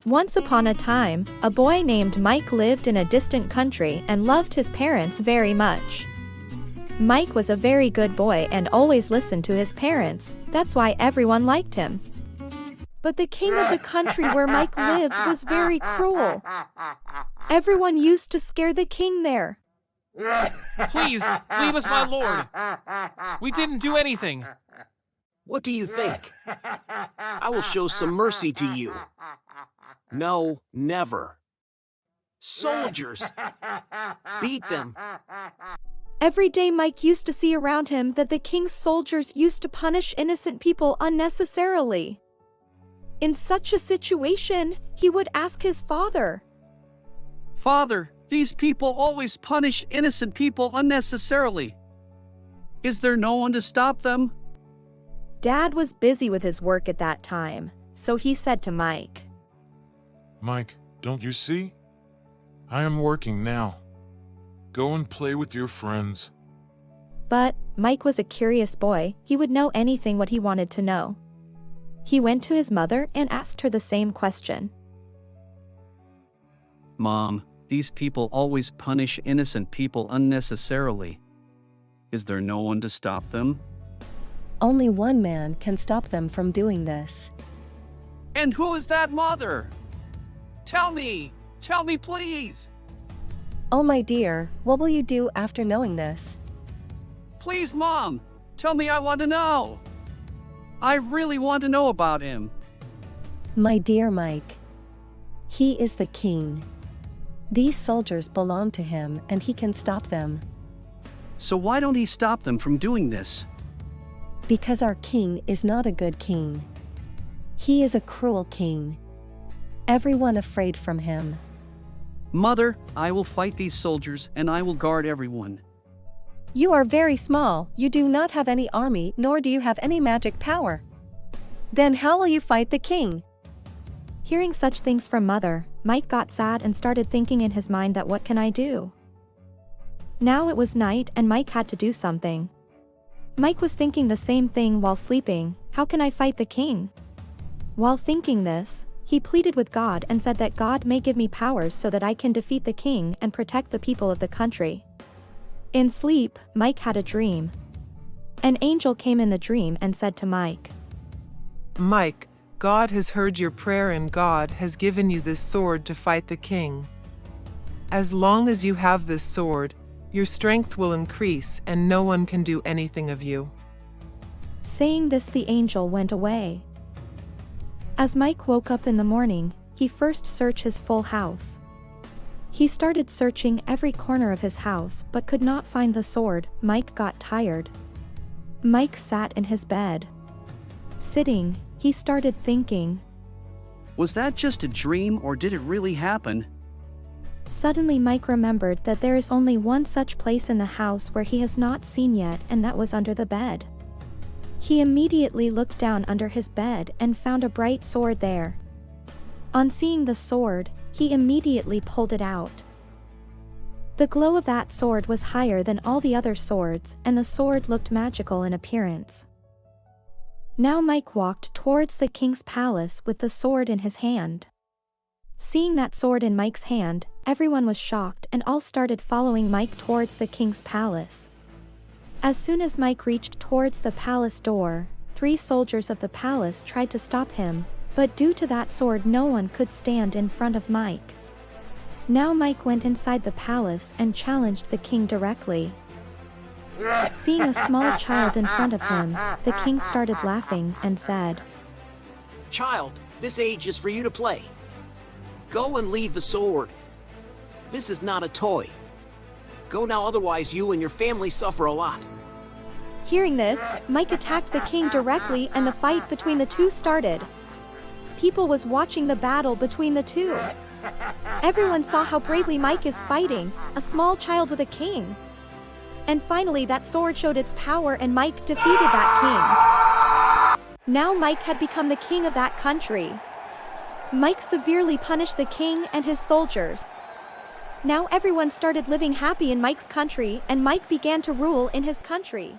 Once upon a time, a boy named Mike lived in a distant country and loved his parents very much. Mike was a very good boy and always listened to his parents, that's why everyone liked him. But the king of the country where Mike lived was very cruel. Everyone used to scare the king there. Please, leave us, my lord. We didn't do anything. What do you think? I will show some mercy to you. No, never. Soldiers! Beat them! Every day Mike used to see around him that the king's soldiers used to punish innocent people unnecessarily. In such a situation, he would ask his father, "Father, these people always punish innocent people unnecessarily. Is there no one to stop them?" Dad was busy with his work at that time, so he said to Mike, "Mike, don't you see? I am working now. Go and play with your friends." But Mike was a curious boy, he would know anything what he wanted to know. He went to his mother and asked her the same question. "Mom, these people always punish innocent people unnecessarily. Is there no one to stop them?" Only one man can stop them from doing this. "And who is that, Mother? Tell me please. Oh my dear, what will you do after knowing this? Please, Mom, tell me, I want to know. I really want to know about him." My dear Mike, he is the king. These soldiers belong to him and he can stop them. So why don't he stop them from doing this? Because our king is not a good king. He is a cruel king. Everyone afraid from him. Mother, I will fight these soldiers and I will guard everyone. You are very small, you do not have any army nor do you have any magic power. Then how will you fight the king? Hearing such things from Mother, Mike got sad and started thinking in his mind that what can I do? Now it was night and Mike had to do something. Mike was thinking the same thing while sleeping, how can I fight the king? While thinking this, he pleaded with God and said that God may give me powers so that I can defeat the king and protect the people of the country. In sleep, Mike had a dream. An angel came in the dream and said to Mike, "Mike, God has heard your prayer and God has given you this sword to fight the king. As long as you have this sword, your strength will increase and no one can do anything of you." Saying this, the angel went away. As Mike woke up in the morning, he first searched his full house. He started searching every corner of his house but could not find the sword. Mike got tired. Mike sat in his bed. Sitting, he started thinking, Was that just a dream or did it really happen? Suddenly Mike remembered that there is only one such place in the house where he has not seen yet, and that was under the bed. He immediately looked down under his bed and found a bright sword there. On seeing the sword, he immediately pulled it out. The glow of that sword was higher than all the other swords, and the sword looked magical in appearance. Now Mike walked towards the king's palace with the sword in his hand. Seeing that sword in Mike's hand, everyone was shocked and all started following Mike towards the king's palace. As soon as Mike reached towards the palace door, 3 soldiers of the palace tried to stop him, but due to that sword no one could stand in front of Mike. Now Mike went inside the palace and challenged the king directly. Seeing a small child in front of him, the king started laughing and said, "Child, this age is for you to play. Go and leave the sword. This is not a toy. Go now, otherwise you and your family suffer a lot." Hearing this, Mike attacked the king directly and the fight between the two started. People was watching the battle between the two. Everyone saw how bravely Mike is fighting, a small child with a king. And finally that sword showed its power and Mike defeated that king. Now Mike had become the king of that country. Mike severely punished the king and his soldiers. Now everyone started living happy in Mike's country and Mike began to rule in his country.